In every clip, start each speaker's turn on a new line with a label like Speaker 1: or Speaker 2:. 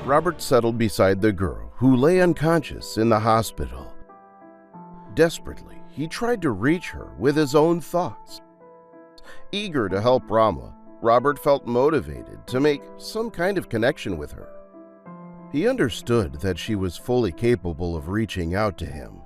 Speaker 1: Robert settled beside the girl, who lay unconscious in the hospital. Desperately, he tried to reach her with his own thoughts. Eager to help Ramla, Robert felt motivated to make some kind of connection with her. He understood that she was fully capable of reaching out to him.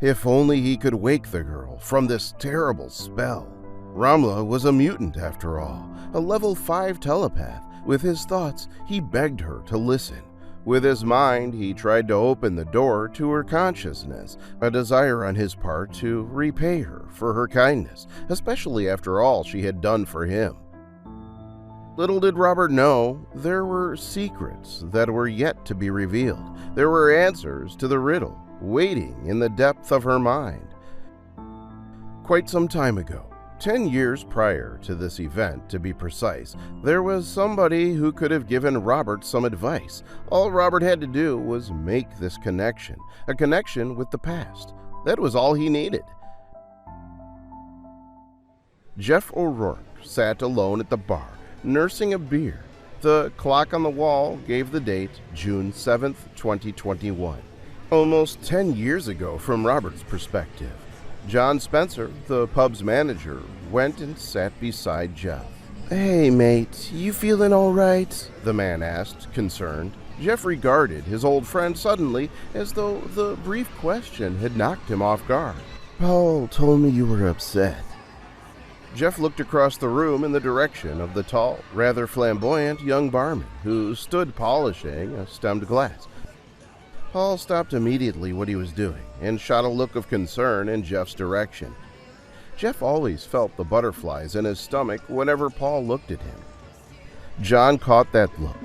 Speaker 1: If only he could wake the girl from this terrible spell. Ramla was a mutant after all, a level 5 telepath. With his thoughts, he begged her to listen. With his mind, he tried to open the door to her consciousness, a desire on his part to repay her for her kindness, especially after all she had done for him. Little did Robert know, there were secrets that were yet to be revealed. There were answers to the riddle, waiting in the depth of her mind. Quite some time ago, 10 years prior to this event, to be precise, there was somebody who could have given Robert some advice. All Robert had to do was make this connection, a connection with the past. That was all he needed. Jeff O'Rourke sat alone at the bar, nursing a beer. The clock on the wall gave the date June 7th, 2021. Almost 10 years ago from Robert's perspective. John Spencer, the pub's manager, went and sat beside Jeff. "Hey, mate, you feeling all right?" the man asked, concerned. Jeff regarded his old friend suddenly, as though the brief question had knocked him off guard. "Paul told me you were upset." Jeff looked across the room in the direction of the tall, rather flamboyant young barman who stood polishing a stemmed glass. Paul stopped immediately what he was doing and shot a look of concern in Jeff's direction. Jeff always felt the butterflies in his stomach whenever Paul looked at him. John caught that look.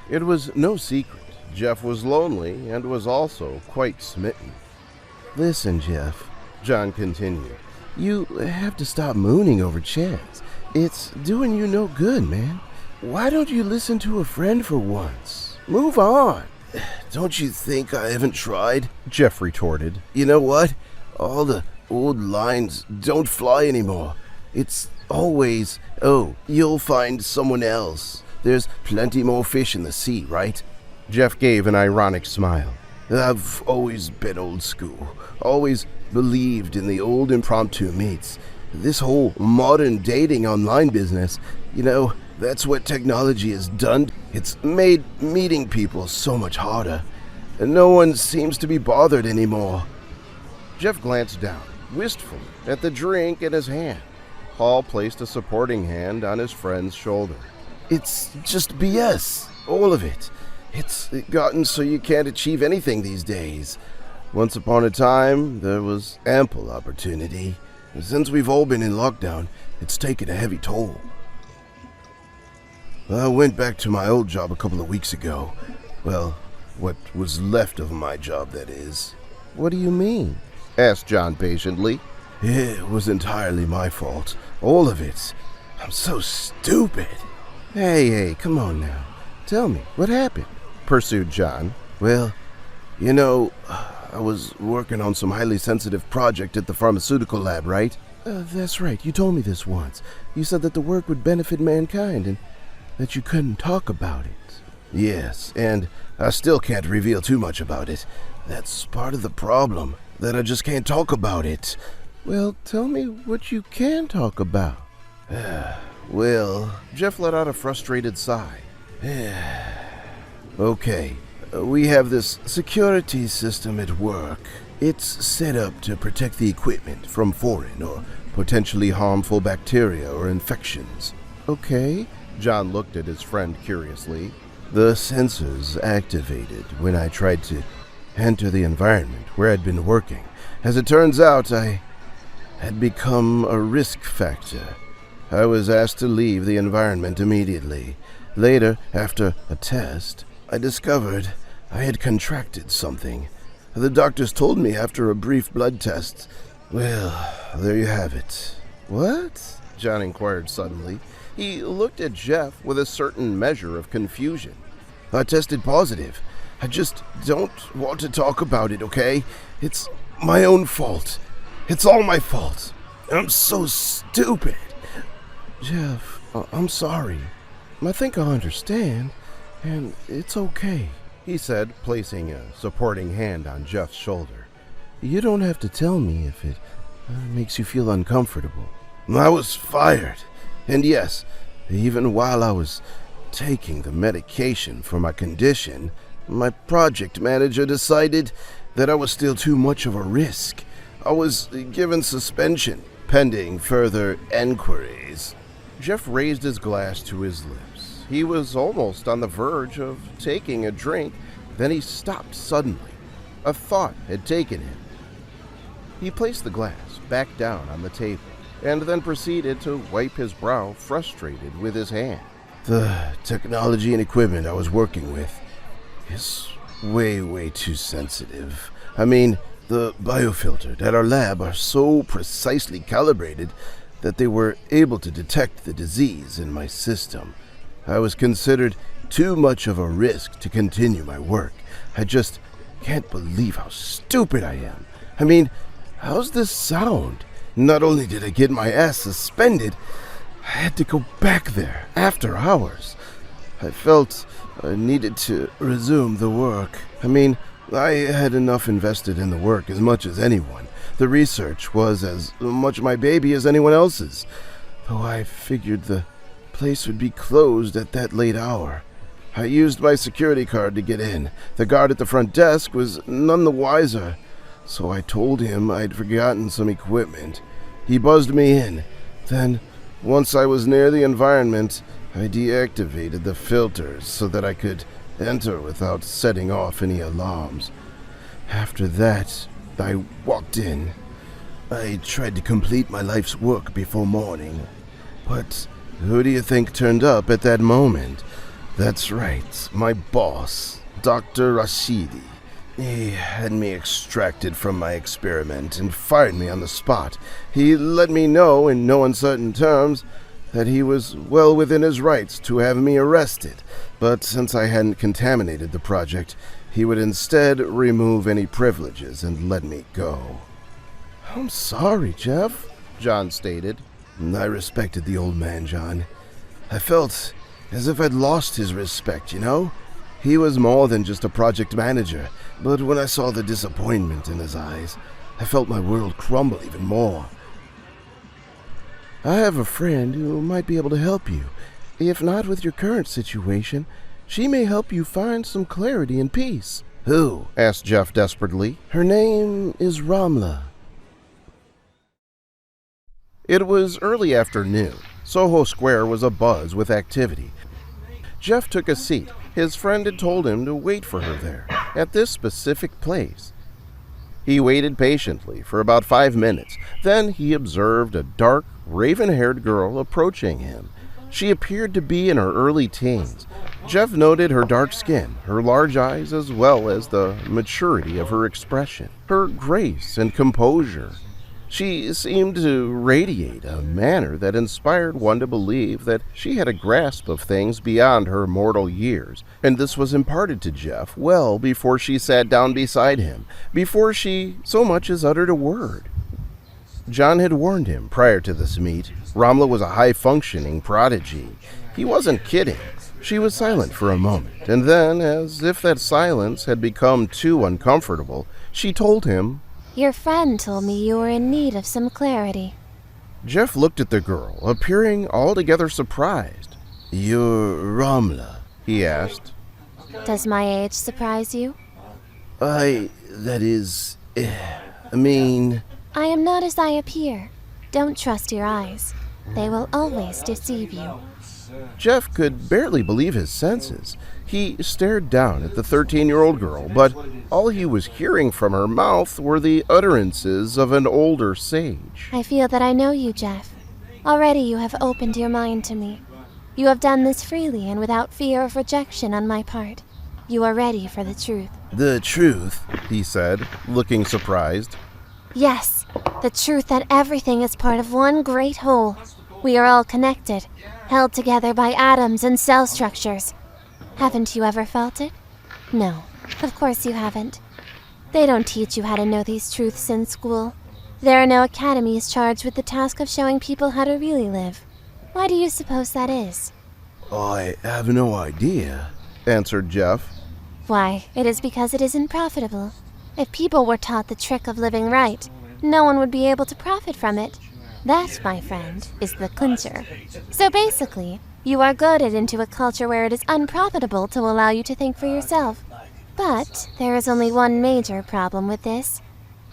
Speaker 1: It was no secret. Jeff was lonely and was also quite smitten. "Listen, Jeff," John continued, "you have to stop mooning over chess. It's doing you no good, man. Why don't you listen to a friend for once? Move on." "Don't you think I haven't tried?" Jeff retorted. "You know what? All the old lines don't fly anymore. It's always, 'Oh, you'll find someone else. There's plenty more fish in the sea, right?'" Jeff gave an ironic smile. "I've always been old school, always believed in the old impromptu meets. This whole modern dating online business, that's what technology has done. It's made meeting people so much harder, and no one seems to be bothered anymore." Jeff glanced down, wistfully, at the drink in his hand. Paul placed a supporting hand on his friend's shoulder. "It's just BS, all of it. It's gotten so you can't achieve anything these days. Once upon a time, there was ample opportunity. Since we've all been in lockdown, it's taken a heavy toll. I went back to my old job a couple of weeks ago. Well, what was left of my job, that is." "What do you mean?" asked John patiently. "It was entirely my fault. All of it. I'm so stupid." Hey, come on now. Tell me, what happened?" pursued John. "Well, I was working on some highly sensitive project at the pharmaceutical lab, right?" That's right. You told me this once. You said that the work would benefit mankind and that you couldn't talk about it." "Yes, and I still can't reveal too much about it. That's part of the problem, that I just can't talk about it." "Well, tell me what you can talk about." Well, Jeff let out a frustrated sigh. "Okay, we have this security system at work. It's set up to protect the equipment from foreign or potentially harmful bacteria or infections. Okay. John looked at his friend curiously. The sensors activated when I tried to enter the environment where I'd been working. As it turns out, I had become a risk factor. I was asked to leave the environment immediately. Later, after a test, I discovered I had contracted something. The doctors told me after a brief blood test. Well, there you have it. What? John inquired suddenly. He looked at Jeff with a certain measure of confusion. I tested positive. I just don't want to talk about it, okay? It's my own fault. It's all my fault. I'm so stupid. Jeff, I'm sorry. I think I understand, and it's okay, he said, placing a supporting hand on Jeff's shoulder. You don't have to tell me if it makes you feel uncomfortable. I was fired, and yes, even while I was taking the medication for my condition, my project manager decided that I was still too much of a risk. I was given suspension, pending further enquiries. Jeff raised his glass to his lips. He was almost on the verge of taking a drink, then he stopped suddenly. A thought had taken him. He placed the glass back down on the table, and then proceeded to wipe his brow, frustrated with his hand. The technology and equipment I was working with is way too sensitive. I mean, the biofilters at our lab are so precisely calibrated that they were able to detect the disease in my system. I was considered too much of a risk to continue my work. I just can't believe how stupid I am. I mean, how's this sound? Not only did I get my ass suspended, I had to go back there after hours. I felt I needed to resume the work. I mean, I had enough invested in the work as much as anyone. The research was as much my baby as anyone else's, though I figured the place would be closed at that late hour. I used my security card to get in. The guard at the front desk was none the wiser, so I told him I'd forgotten some equipment. He buzzed me in. Then, once I was near the environment, I deactivated the filters so that I could enter without setting off any alarms. After that, I walked in. I tried to complete my life's work before morning. But who do you think turned up at that moment? That's right, my boss, Dr. Rashidi. He had me extracted from my experiment and fired me on the spot. He let me know in no uncertain terms that he was well within his rights to have me arrested, but since I hadn't contaminated the project, he would instead remove any privileges and let me go. I'm sorry, Jeff, John stated. I respected the old man, John. I felt as if I'd lost his respect, you know? He was more than just a project manager, but when I saw the disappointment in his eyes, I felt my world crumble even more. I have a friend who might be able to help you. If not with your current situation, she may help you find some clarity and peace. Who? Asked Jeff desperately. Her name is Ramla. It was early afternoon. Soho Square was abuzz with activity. Jeff took a seat. His friend had told him to wait for her there, at this specific place. He waited patiently for about 5 minutes. Then he observed a dark, raven-haired girl approaching him. She appeared to be in her early teens. Jeff noted her dark skin, her large eyes, as well as the maturity of her expression, her grace and composure. She seemed to radiate a manner that inspired one to believe that she had a grasp of things beyond her mortal years, and this was imparted to Jeff well before she sat down beside him, before she so much as uttered a word. John had warned him prior to this meet. Ramla was a high-functioning prodigy. He wasn't kidding. She was silent for a moment, and then, as if that silence had become too uncomfortable, she told him,
Speaker 2: Your friend told me you were in need of some clarity.
Speaker 1: Jeff looked at the girl, appearing altogether surprised. You're Ramla, he asked.
Speaker 2: Does my age surprise you?
Speaker 1: That is, I mean...
Speaker 2: I am not as I appear. Don't trust your eyes. They will always deceive you.
Speaker 1: Jeff could barely believe his senses. He stared down at the 13-year-old girl, but all he was hearing from her mouth were the utterances of an older sage.
Speaker 2: I feel that I know you, Jeff. Already you have opened your mind to me. You have done this freely and without fear of rejection on my part. You are ready for the truth.
Speaker 1: The truth, he said, looking surprised.
Speaker 2: Yes, the truth that everything is part of one great whole. We are all connected, held together by atoms and cell structures. Haven't you ever felt it? No, of course you haven't. They don't teach you how to know these truths in school. There are no academies charged with the task of showing people how to really live. Why do you suppose that is?
Speaker 1: I have no idea, answered Jeff.
Speaker 2: Why, it is because it isn't profitable. If people were taught the trick of living right, no one would be able to profit from it. That, my friend, is the clincher. So basically, you are goaded into a culture where it is unprofitable to allow you to think for yourself. But there is only one major problem with this.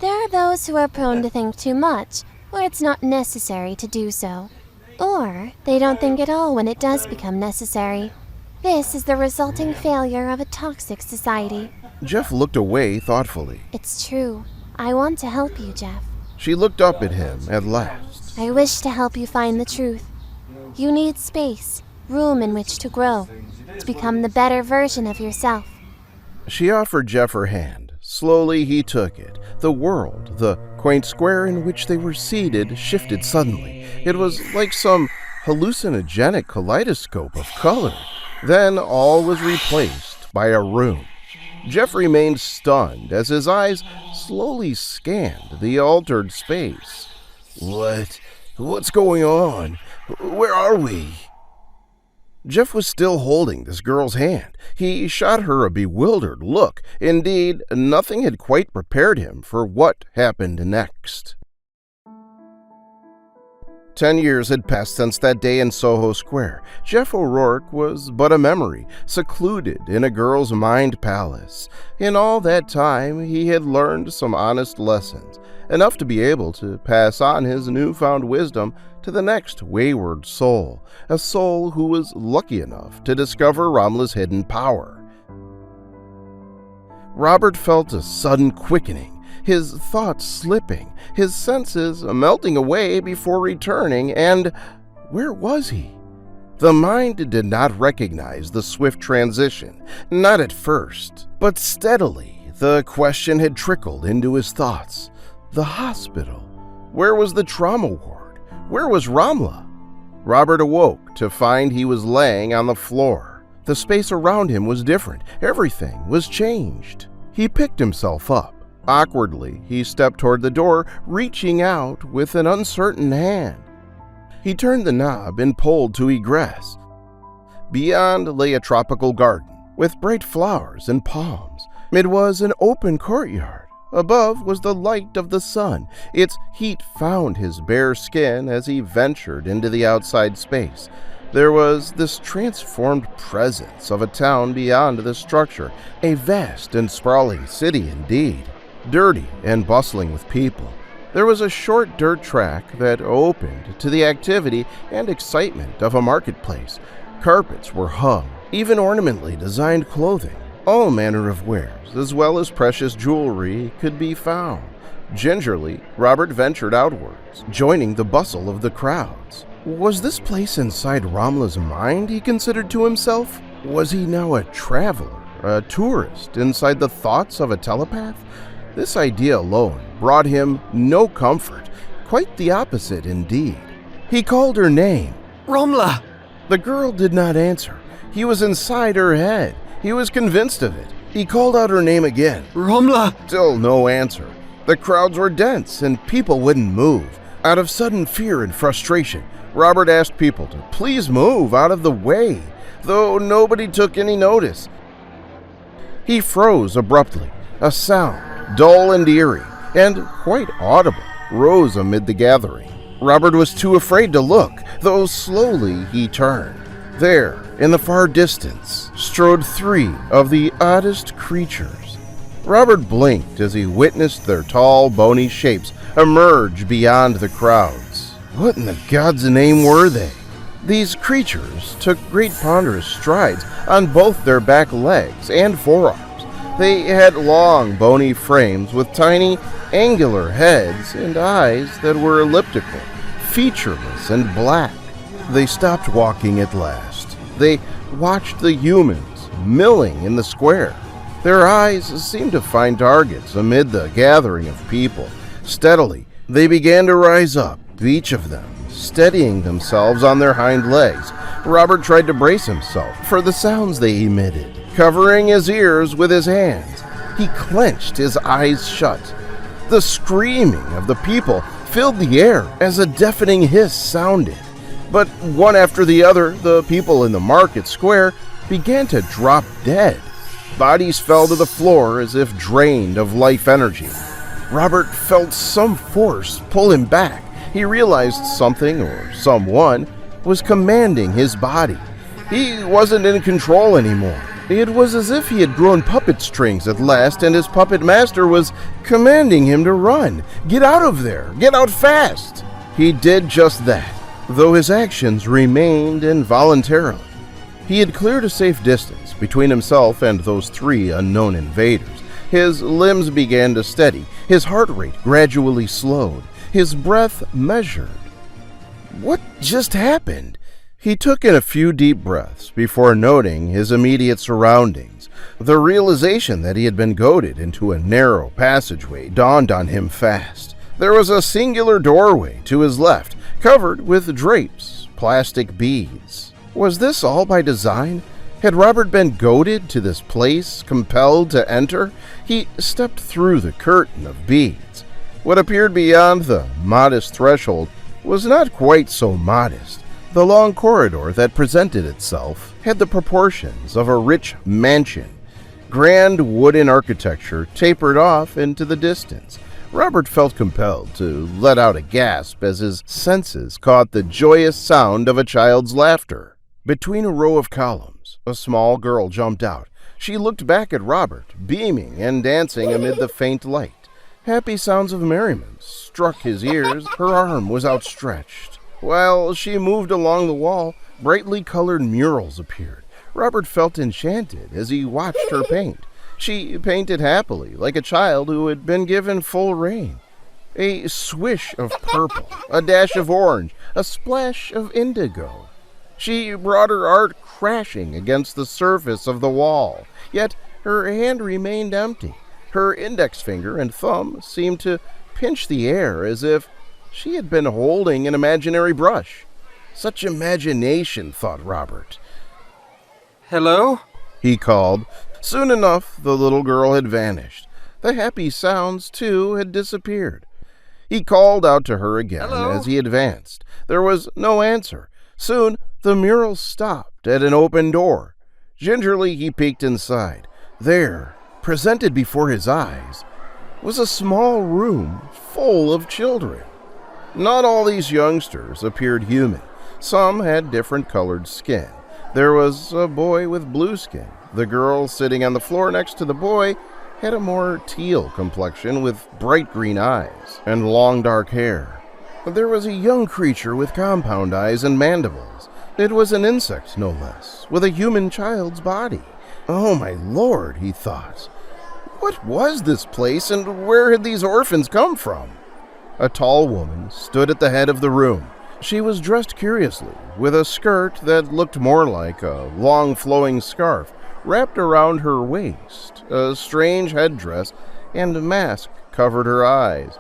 Speaker 2: There are those who are prone to think too much, where it's not necessary to do so. Or they don't think at all when it does become necessary. This is the resulting failure of a toxic society.
Speaker 1: Jeff looked away thoughtfully.
Speaker 2: It's true. I want to help you, Jeff.
Speaker 1: She looked up at him at last.
Speaker 2: I wish to help you find the truth. You need space, room in which to grow, to become the better version of yourself.
Speaker 1: She offered Jeff her hand. Slowly he took it. The world, the quaint square in which they were seated, shifted suddenly. It was like some hallucinogenic kaleidoscope of color. Then all was replaced by a room. Jeff remained stunned as his eyes slowly scanned the altered space. What's going on? Where are we? Jeff was still holding this girl's hand. He shot her a bewildered look. Indeed, nothing had quite prepared him for what happened next. 10 years had passed since that day in Soho Square. Jeff O'Rourke was but a memory, secluded in a girl's mind palace. In all that time, he had learned some honest lessons, enough to be able to pass on his newfound wisdom to the next wayward soul, a soul who was lucky enough to discover Ramla's hidden power. Robert felt a sudden quickening, his thoughts slipping, his senses melting away before returning, and where was he? The mind did not recognize the swift transition, not at first, but steadily the question had trickled into his thoughts. The hospital. Where was the trauma ward? Where was Ramla? Robert awoke to find he was laying on the floor. The space around him was different. Everything was changed. He picked himself up. Awkwardly, he stepped toward the door, reaching out with an uncertain hand. He turned the knob and pulled to egress. Beyond lay a tropical garden with bright flowers and palms. It was an open courtyard. Above was the light of the sun. Its heat found his bare skin as he ventured into the outside space. There was this transformed presence of a town beyond the structure, a vast and sprawling city indeed, dirty and bustling with people. There was a short dirt track that opened to the activity and excitement of a marketplace. Carpets were hung, even ornamentally designed clothing. All manner of wares, as well as precious jewelry, could be found. Gingerly, Robert ventured outwards, joining the bustle of the crowds. Was this place inside Ramla's mind, he considered to himself? Was he now a traveler, a tourist, inside the thoughts of a telepath? This idea alone brought him no comfort, quite the opposite indeed. He called her name.
Speaker 3: Ramla!
Speaker 1: The girl did not answer. He was inside her head. He was convinced of it. He called out her name again.
Speaker 3: Ramla!
Speaker 1: Still no answer. The crowds were dense and people wouldn't move. Out of sudden fear and frustration, Robert asked people to please move out of the way, though nobody took any notice. He froze abruptly. A sound, dull and eerie, and quite audible, rose amid the gathering. Robert was too afraid to look, though slowly he turned. There, in the far distance, strode three of the oddest creatures. Robert blinked as he witnessed their tall, bony shapes emerge beyond the crowds. What in the God's name were they? These creatures took great ponderous strides on both their back legs and forearms. They had long, bony frames with tiny, angular heads and eyes that were elliptical, featureless, and black. They stopped walking at last. They watched the humans milling in the square. Their eyes seemed to find targets amid the gathering of people. Steadily, they began to rise up, each of them steadying themselves on their hind legs. Robert tried to brace himself for the sounds they emitted. Covering his ears with his hands, he clenched his eyes shut. The screaming of the people filled the air as a deafening hiss sounded. But one after the other, the people in the market square began to drop dead. Bodies fell to the floor as if drained of life energy. Robert felt some force pull him back. He realized something or someone was commanding his body. He wasn't in control anymore. It was as if he had grown puppet strings at last, and his puppet master was commanding him to run. Get out of there! Get out fast! He did just that, though his actions remained involuntarily. He had cleared a safe distance between himself and those three unknown invaders. His limbs began to steady. His heart rate gradually slowed. His breath measured. What just happened? He took in a few deep breaths before noting his immediate surroundings. The realization that he had been goaded into a narrow passageway dawned on him fast. There was a singular doorway to his left, covered with drapes, plastic beads. Was this all by design? Had Robert been goaded to this place, compelled to enter? He stepped through the curtain of beads. What appeared beyond the modest threshold was not quite so modest. The long corridor that presented itself had the proportions of a rich mansion. Grand wooden architecture tapered off into the distance. Robert felt compelled to let out a gasp as his senses caught the joyous sound of a child's laughter. Between a row of columns, a small girl jumped out. She looked back at Robert, beaming and dancing amid the faint light. Happy sounds of merriment struck his ears. Her arm was outstretched. While she moved along the wall, brightly colored murals appeared. Robert felt enchanted as he watched her paint. She painted happily, like a child who had been given full rein. A swish of purple, a dash of orange, a splash of indigo. She brought her art crashing against the surface of the wall, yet her hand remained empty. Her index finger and thumb seemed to pinch the air as if she had been holding an imaginary brush. Such imagination, thought Robert.
Speaker 3: Hello?
Speaker 1: He called. Soon enough, the little girl had vanished. The happy sounds, too, had disappeared. He called out to her again as he advanced. There was no answer. Soon, the mural stopped at an open door. Gingerly, he peeked inside. There, presented before his eyes, was a small room full of children. Not all these youngsters appeared human. Some had different colored skin. There was a boy with blue skin. The girl sitting on the floor next to the boy had a more teal complexion with bright green eyes and long dark hair. There was a young creature with compound eyes and mandibles. It was an insect, no less, with a human child's body. Oh, my Lord, he thought. What was this place, and where had these orphans come from? A tall woman stood at the head of the room. She was dressed curiously, with a skirt that looked more like a long flowing scarf wrapped around her waist. A strange headdress and a mask covered her eyes.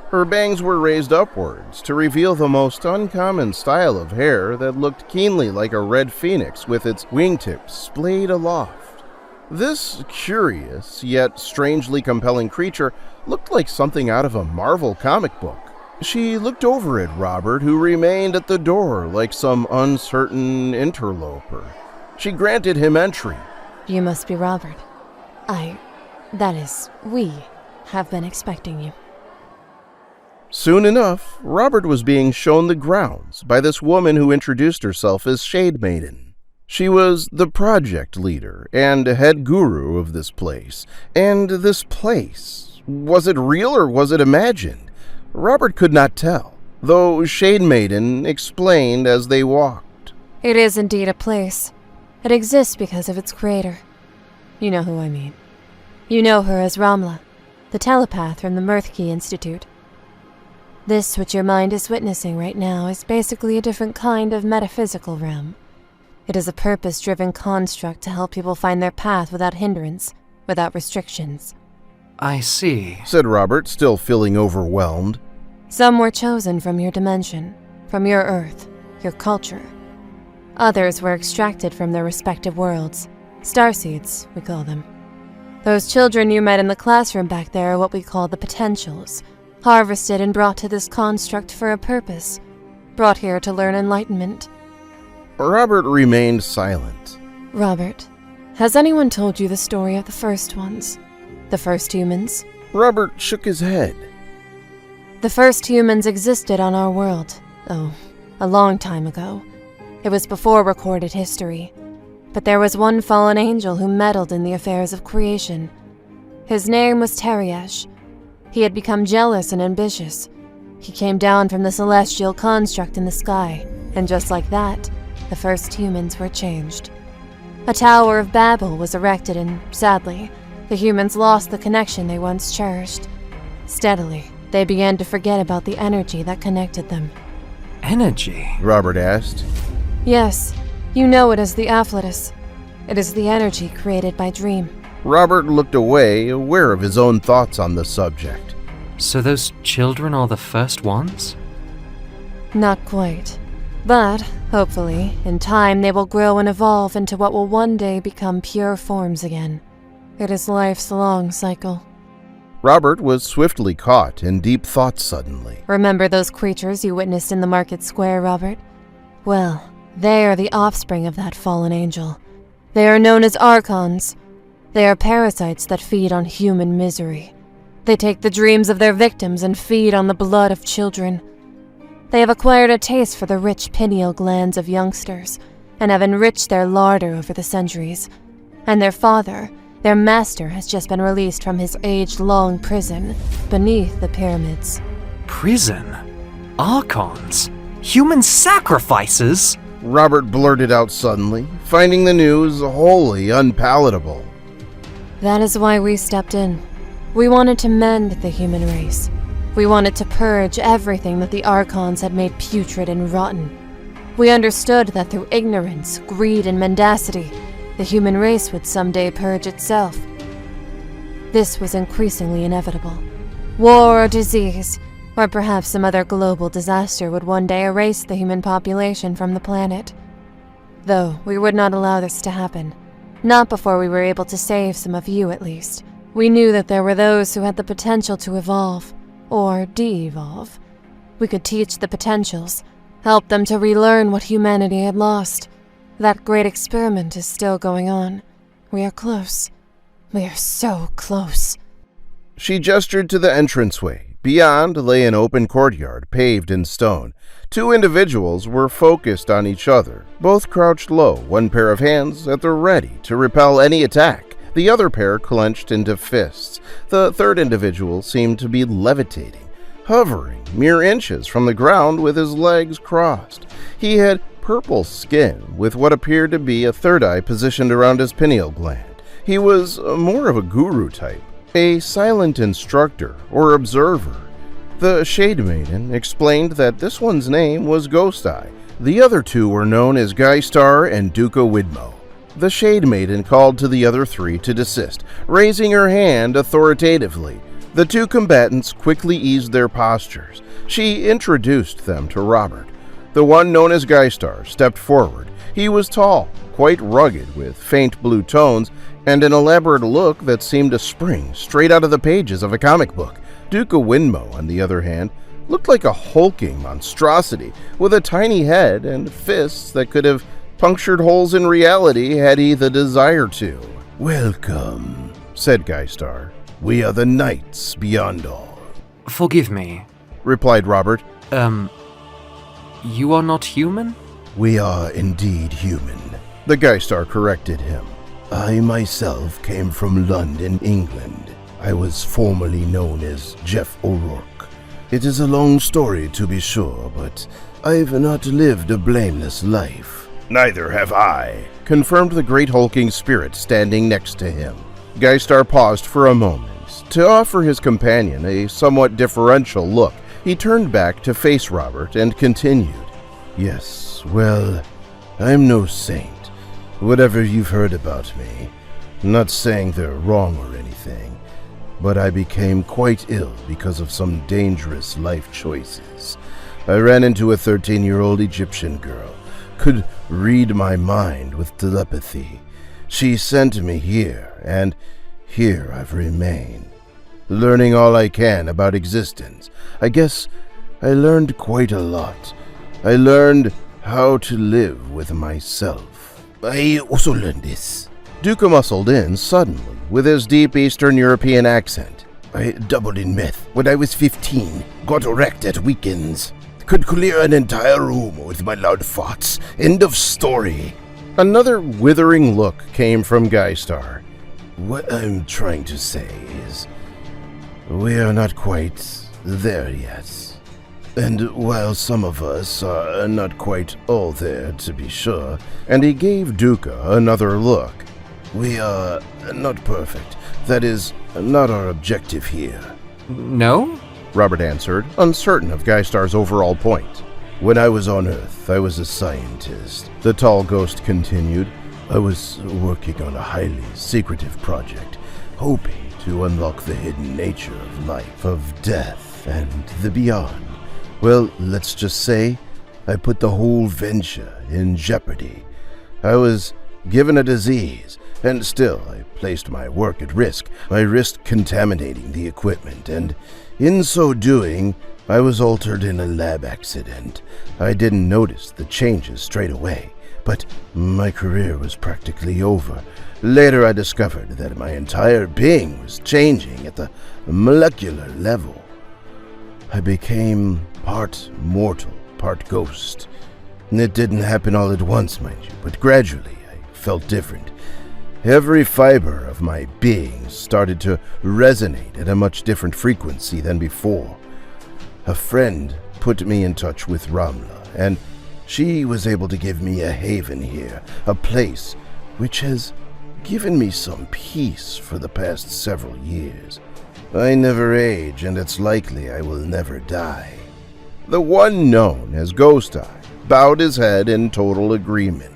Speaker 1: Her bangs were raised upwards to reveal the most uncommon style of hair that looked keenly like a red phoenix with its wingtips splayed aloft. This curious yet strangely compelling creature looked like something out of a Marvel comic book. She looked over at Robert, who remained at the door like some uncertain interloper. She granted him entry.
Speaker 4: You must be Robert. We have been expecting you.
Speaker 1: Soon enough, Robert was being shown the grounds by this woman who introduced herself as Shade Maiden. She was the project leader and head guru of this place. And this place, was it real or was it imagined? Robert could not tell, though Shade Maiden explained as they walked.
Speaker 4: It is indeed a place. It exists because of its creator. You know who I mean. You know her as Ramla, the telepath from the Mirthkey Institute. This which your mind is witnessing right now is basically a different kind of metaphysical realm. It is a purpose-driven construct to help people find their path without hindrance, without restrictions.
Speaker 3: I see,
Speaker 1: said Robert, still feeling overwhelmed.
Speaker 4: Some were chosen from your dimension, from your Earth, your culture. Others were extracted from their respective worlds. Starseeds, we call them. Those children you met in the classroom back there are what we call the potentials, harvested and brought to this construct for a purpose, brought here to learn enlightenment.
Speaker 1: Robert remained silent.
Speaker 4: Robert, has anyone told you the story of the first ones? The first humans?
Speaker 1: Robert shook his head.
Speaker 4: The first humans existed on our world. Oh, a long time ago. It was before recorded history. But there was one fallen angel who meddled in the affairs of creation. His name was Teriesh. He had become jealous and ambitious. He came down from the celestial construct in the sky, and just like that, the first humans were changed. A Tower of Babel was erected and, sadly, the humans lost the connection they once cherished. Steadily, they began to forget about the energy that connected them.
Speaker 3: Energy?
Speaker 1: Robert asked.
Speaker 4: Yes, you know it as the afflatus. It is the energy created by dream.
Speaker 1: Robert looked away, aware of his own thoughts on the subject.
Speaker 3: So those children are the first ones?
Speaker 4: Not quite. But, hopefully, in time they will grow and evolve into what will one day become pure forms again. It is life's long cycle.
Speaker 1: Robert was swiftly caught in deep thought suddenly.
Speaker 4: Remember those creatures you witnessed in the market square, Robert? Well, they are the offspring of that fallen angel. They are known as Okons. They are parasites that feed on human misery. They take the dreams of their victims and feed on the blood of children. They have acquired a taste for the rich pineal glands of youngsters, and have enriched their larder over the centuries. And their father, their master, has just been released from his age-long prison beneath the pyramids.
Speaker 3: Prison? Archons? Human sacrifices?
Speaker 1: Robert blurted out suddenly, finding the news wholly unpalatable.
Speaker 4: That is why we stepped in. We wanted to mend the human race. We wanted to purge everything that the Archons had made putrid and rotten. We understood that through ignorance, greed, and mendacity, the human race would someday purge itself. This was increasingly inevitable. War or disease, or perhaps some other global disaster would one day erase the human population from the planet. Though we would not allow this to happen. Not before we were able to save some of you, at least. We knew that there were those who had the potential to evolve, or de-evolve. We could teach the potentials, help them to relearn what humanity had lost. That great experiment is still going on. We are close. We are so close.
Speaker 1: She gestured to the entranceway. Beyond lay an open courtyard, paved in stone. Two individuals were focused on each other, both crouched low, one pair of hands at the ready to repel any attack, the other pair clenched into fists. The third individual seemed to be levitating, hovering mere inches from the ground with his legs crossed. He had purple skin with what appeared to be a third eye positioned around his pineal gland. He was more of a guru type, a silent instructor or observer. The Shade Maiden explained that this one's name was Ghost Eye. The other two were known as Geistar and Duca Widmo. The Shade Maiden called to the other three to desist, raising her hand authoritatively. The two combatants quickly eased their postures. She introduced them to Robert. The one known as Geistar stepped forward. He was tall, quite rugged, with faint blue tones and an elaborate look that seemed to spring straight out of the pages of a comic book. Duca Widmo, on the other hand, looked like a hulking monstrosity with a tiny head and fists that could have punctured holes in reality had he the desire to. "Welcome," said Geistar. "We are the Knights Beyondall."
Speaker 3: Forgive me,
Speaker 1: replied Robert.
Speaker 3: You are not human?
Speaker 1: "We are indeed human," The Geistar corrected him.
Speaker 5: I myself came from London, England. I was formerly known as Jeff O'Rourke. It is a long story to be sure, but I've not lived a blameless life.
Speaker 1: Neither have I, confirmed the great hulking spirit standing next to him. Geistar paused for a moment to offer his companion a somewhat differential look. He turned back to face Robert and continued.
Speaker 5: Yes, well, I'm no saint. Whatever you've heard about me, not saying they're wrong or anything, but I became quite ill because of some dangerous life choices. I ran into a 13-year-old Egyptian girl, could read my mind with telepathy. She sent me here, and here I've remained, learning all I can about existence. I guess I learned quite a lot. I learned how to live with myself. I also learned this.
Speaker 1: Duca muscled in suddenly with his deep Eastern European accent.
Speaker 5: I dabbled in meth when I was 15, got wrecked at weekends. Could clear an entire room with my loud farts. End of story.
Speaker 1: Another withering look came from Geistar.
Speaker 5: What I'm trying to say is, we are not quite there yet. And while some of us are not quite all there, to be sure,
Speaker 1: and he gave Duca another look,
Speaker 5: we are not perfect. That is not our objective here.
Speaker 3: No?
Speaker 1: Robert answered, uncertain of Geistar's overall point.
Speaker 5: When I was on Earth, I was a scientist.
Speaker 1: The tall ghost continued.
Speaker 5: I was working on a highly secretive project, hoping to unlock the hidden nature of life, of death, and the beyond. Well, let's just say I put the whole venture in jeopardy. I was given a disease, and still I placed my work at risk. I risked contaminating the equipment, and in so doing, I was altered in a lab accident. I didn't notice the changes straight away, but my career was practically over. Later I discovered that my entire being was changing at the molecular level. I became part mortal, part ghost. It didn't happen all at once, mind you, but gradually I felt different. Every fiber of my being started to resonate at a much different frequency than before. A friend put me in touch with Ramla, and she was able to give me a haven here, a place which has given me some peace for the past several years. I never age, and it's likely I will never die.
Speaker 1: The one known as Ghost Eye bowed his head in total agreement.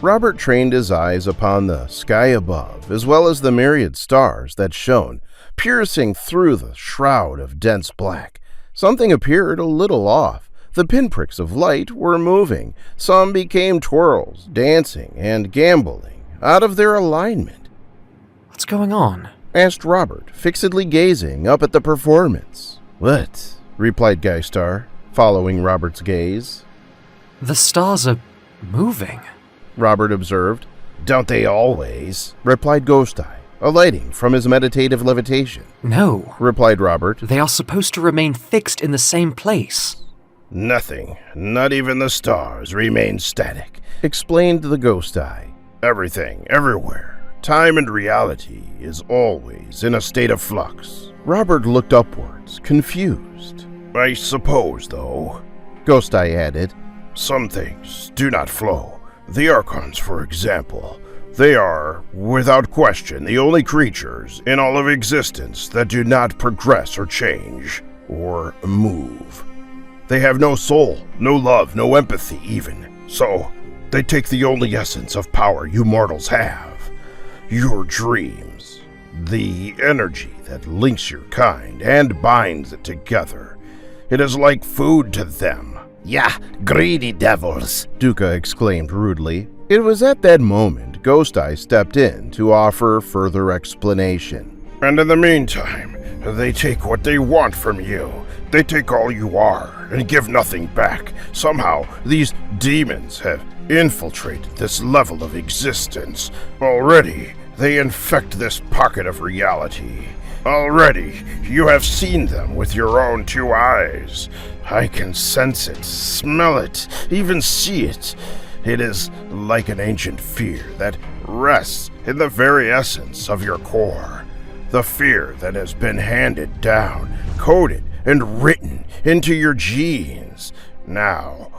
Speaker 1: Robert trained his eyes upon the sky above, as well as the myriad stars that shone, piercing through the shroud of dense black. Something appeared a little off. The pinpricks of light were moving. Some became twirls, dancing and gamboling out of their alignment.
Speaker 3: What's going on?
Speaker 1: Asked Robert, fixedly gazing up at the performance.
Speaker 5: What?
Speaker 1: Replied Geistar, following Robert's gaze.
Speaker 3: The stars are moving.
Speaker 1: Robert observed.
Speaker 5: Don't they always?
Speaker 1: Replied Ghost Eye, alighting from his meditative levitation.
Speaker 3: No,
Speaker 1: replied Robert.
Speaker 3: They are supposed to remain fixed in the same place.
Speaker 5: Nothing, not even the stars, remain static,
Speaker 1: explained the Ghost Eye.
Speaker 5: Everything, everywhere. Time and reality is always in a state of flux.
Speaker 1: Robert looked upwards, confused.
Speaker 5: I suppose, though,
Speaker 1: Ghost Eye added,
Speaker 5: some things do not flow. The Okons, for example. They are, without question, the only creatures in all of existence that do not progress or change or move. They have no soul, no love, no empathy even. So, they take the only essence of power you mortals have. Your dreams. The energy that links your kind and binds it together. It is like food to them. Yeah, greedy devils,
Speaker 1: Duca exclaimed rudely. It was at that moment Ghost Eye stepped in to offer further explanation.
Speaker 5: And in the meantime, they take what they want from you. They take all you are and give nothing back. Somehow, these demons have infiltrated this level of existence. Already, they infect this pocket of reality. Already, you have seen them with your own two eyes. I can sense it, smell it, even see it. It is like an ancient fear that rests in the very essence of your core. The fear that has been handed down, coded, and written into your genes. Now,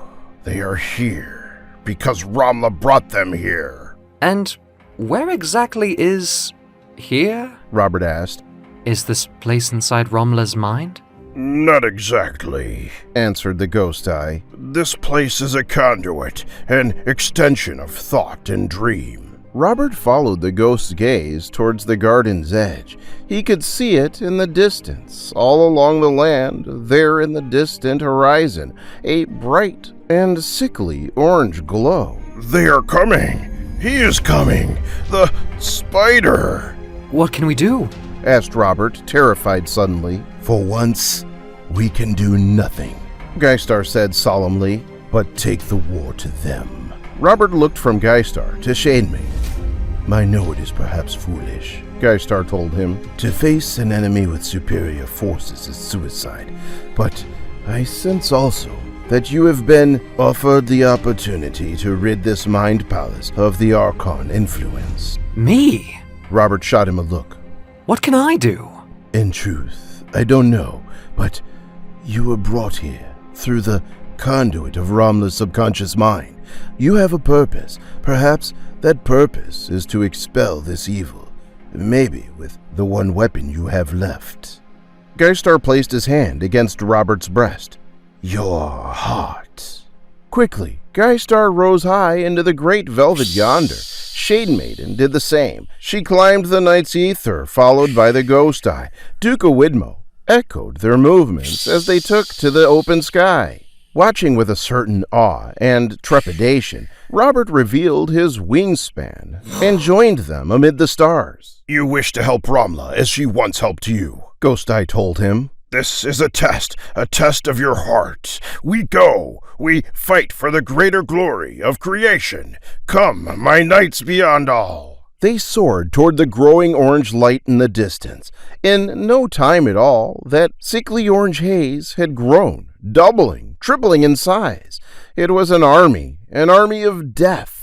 Speaker 5: they are here because Ramla brought them here.
Speaker 3: And where exactly is here?
Speaker 1: Robert asked.
Speaker 3: Is this place inside Ramla's mind?
Speaker 5: Not exactly,
Speaker 1: Answered the ghost eye.
Speaker 5: This place is a conduit, an extension of thought and dream.
Speaker 1: Robert followed the ghost's gaze towards the garden's edge. He could see it in the distance, all along the land, there in the distant horizon, a bright and sickly orange glow.
Speaker 5: They are coming! He is coming! The spider!
Speaker 3: What can we do?
Speaker 1: Asked Robert, terrified suddenly.
Speaker 5: For once, we can do nothing,
Speaker 1: Geistar said solemnly.
Speaker 5: but take the war to them.
Speaker 1: Robert looked from Geistar to Shademate.
Speaker 5: I know it is perhaps foolish.
Speaker 1: Geistar told him.
Speaker 5: To face an enemy with superior forces is suicide, but I sense also that you have been offered the opportunity to rid this mind palace of the Archon influence.
Speaker 3: Me?
Speaker 1: Robert shot him a look.
Speaker 3: What can I do?
Speaker 5: In truth, I don't know, but you were brought here through the conduit of Ramla's subconscious mind. You have a purpose. Perhaps that purpose is to expel this evil, maybe with the one weapon you have left.
Speaker 1: Geistar placed his hand against Robert's breast.
Speaker 5: Your heart.
Speaker 1: Quickly, Geistar rose high into the great velvet yonder. Shade Maiden did the same. She climbed the night's ether, followed by the ghost eye. Duke Widmo echoed their movements as they took to the open sky. Watching with a certain awe and trepidation, Robert revealed his wingspan and joined them amid the stars.
Speaker 5: You wish to help Ramla as she once helped you,
Speaker 1: Ghost Eye told him.
Speaker 5: This is a test of your heart. We go. We fight for the greater glory of creation. Come, my Knights Beyondall.
Speaker 1: They soared toward the growing orange light in the distance. In no time at all, that sickly orange haze had grown, doubling, tripling in size. It was an army of death.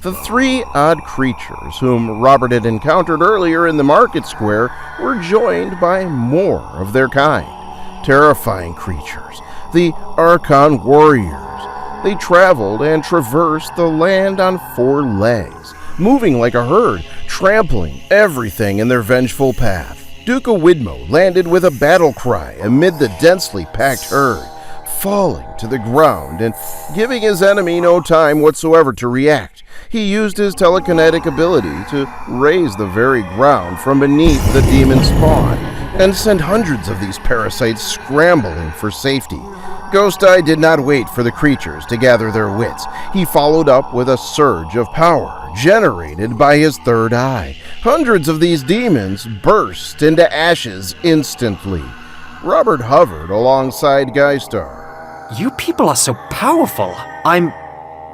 Speaker 1: The three odd creatures whom Robert had encountered earlier in the market square were joined by more of their kind. Terrifying creatures, the Archon warriors. They traveled and traversed the land on four legs, moving like a herd, trampling everything in their vengeful path. Duke Widmo landed with a battle cry amid the densely packed herd, falling to the ground and giving his enemy no time whatsoever to react. He used his telekinetic ability to raise the very ground from beneath the demon spawn and sent hundreds of these parasites scrambling for safety. Ghost Eye did not wait for the creatures to gather their wits. He followed up with a surge of power generated by his third eye. Hundreds of these demons burst into ashes instantly. Robert hovered alongside Geistar.
Speaker 3: You people are so powerful. I'm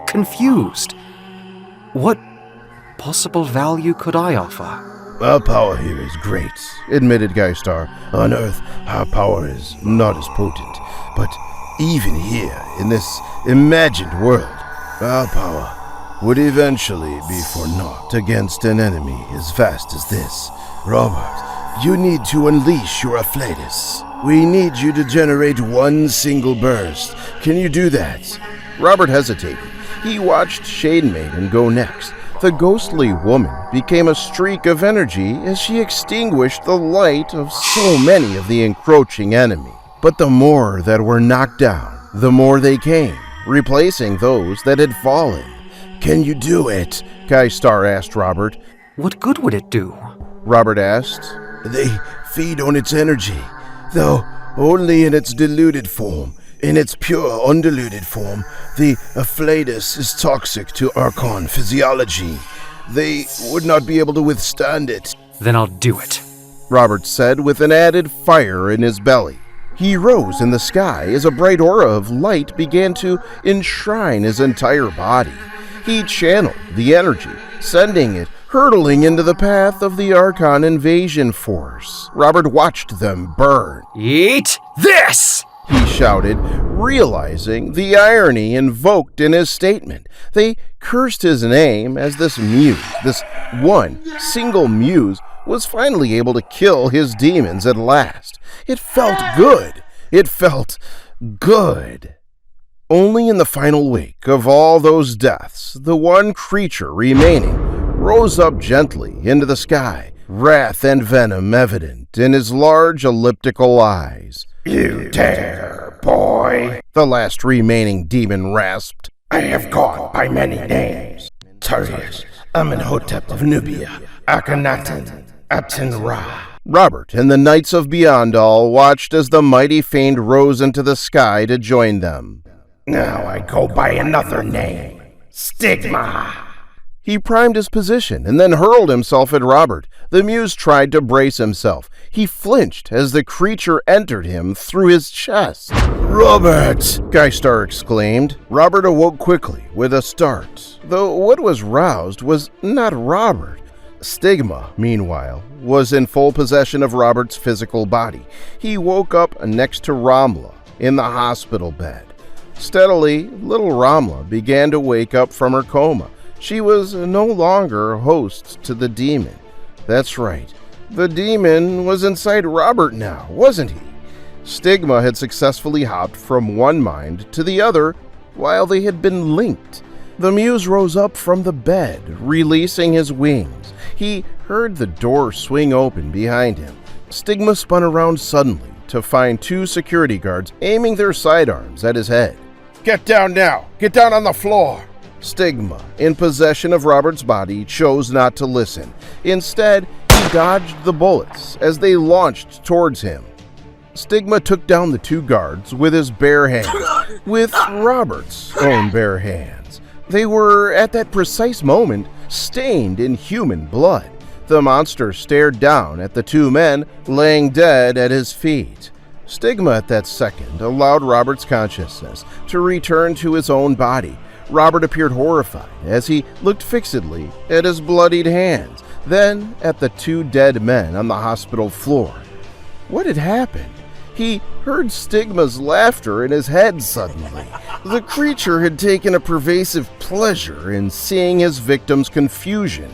Speaker 3: confused. What possible value could I offer?
Speaker 5: Our power here is great,
Speaker 1: Admitted Geistar.
Speaker 5: On Earth, our power is not as potent, but even here, in this imagined world, our power would eventually be for naught against an enemy as vast as this. Robert, you need to unleash your Afflatus. We need you to generate one single burst. Can you do that?
Speaker 1: Robert hesitated. He watched Shade Maiden go next. The ghostly woman became a streak of energy as she extinguished the light of so many of the encroaching enemy. But the more that were knocked down, the more they came, replacing those that had fallen.
Speaker 5: Can you do it?
Speaker 1: Geistar asked Robert.
Speaker 3: What good would it do?
Speaker 1: Robert asked.
Speaker 5: They feed on its energy, though only in its diluted form. In its pure, undiluted form, the Afflatus is toxic to Archon physiology. They would not be able to withstand it.
Speaker 3: Then I'll do it,
Speaker 1: Robert said with an added fire in his belly. He rose in the sky as a bright aura of light began to enshrine his entire body. He channeled the energy, sending it hurtling into the path of the Archon invasion force. Robert watched them burn.
Speaker 3: Eat this!
Speaker 1: he shouted, realizing the irony invoked in his statement. They cursed his name as this one single muse, was finally able to kill his demons at last. It felt good. It felt good. Only in the final wake of all those deaths, the one creature remaining rose up gently into the sky, wrath and venom evident in his large elliptical eyes.
Speaker 6: "You dare, boy,"
Speaker 1: the last remaining demon rasped.
Speaker 6: "I have gone by many names. Turius, Amenhotep of Nubia, Akhenaten, Aten-Ra."
Speaker 1: Robert and the Knights of Beyondall watched as the mighty fiend rose into the sky to join them.
Speaker 6: "Now I go by another name, Stigma."
Speaker 1: He primed his position and then hurled himself at Robert. The muse tried to brace himself. He flinched as the creature entered him through his chest.
Speaker 5: Robert!
Speaker 1: Geistar exclaimed. Robert awoke quickly with a start, though what was roused was not Robert. Stigma, meanwhile, was in full possession of Robert's physical body. He woke up next to Ramla in the hospital bed. Steadily, little Ramla began to wake up from her coma. She was no longer host to the demon. That's right, the demon was inside Robert now, wasn't he? Stigma had successfully hopped from one mind to the other while they had been linked. The muse rose up from the bed, releasing his wings. He heard the door swing open behind him. Stigma spun around suddenly to find two security guards aiming their sidearms at his head.
Speaker 6: "Get down now! Get down on the floor!"
Speaker 1: Stigma, in possession of Robert's body, chose not to listen. Instead, he dodged the bullets as they launched towards him. Stigma took down the two guards with his bare hands, with Robert's own bare hands. They were, at that precise moment, stained in human blood. The monster stared down at the two men laying dead at his feet. Stigma, at that second, allowed Robert's consciousness to return to his own body. Robert appeared horrified as he looked fixedly at his bloodied hands, then at the two dead men on the hospital floor. What had happened? He heard Stigma's laughter in his head suddenly. The creature had taken a pervasive pleasure in seeing his victim's confusion.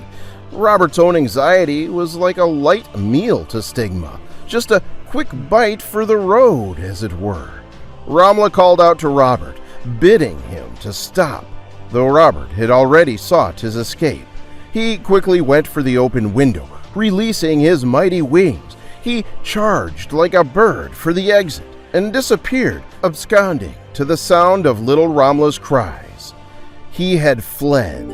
Speaker 1: Robert's own anxiety was like a light meal to Stigma, just a quick bite for the road, as it were. Ramla called out to Robert, bidding him to stop, though Robert had already sought his escape. He quickly went for the open window, releasing his mighty wings. He charged like a bird for the exit and disappeared, absconding to the sound of little Ramla's cries. He had fled.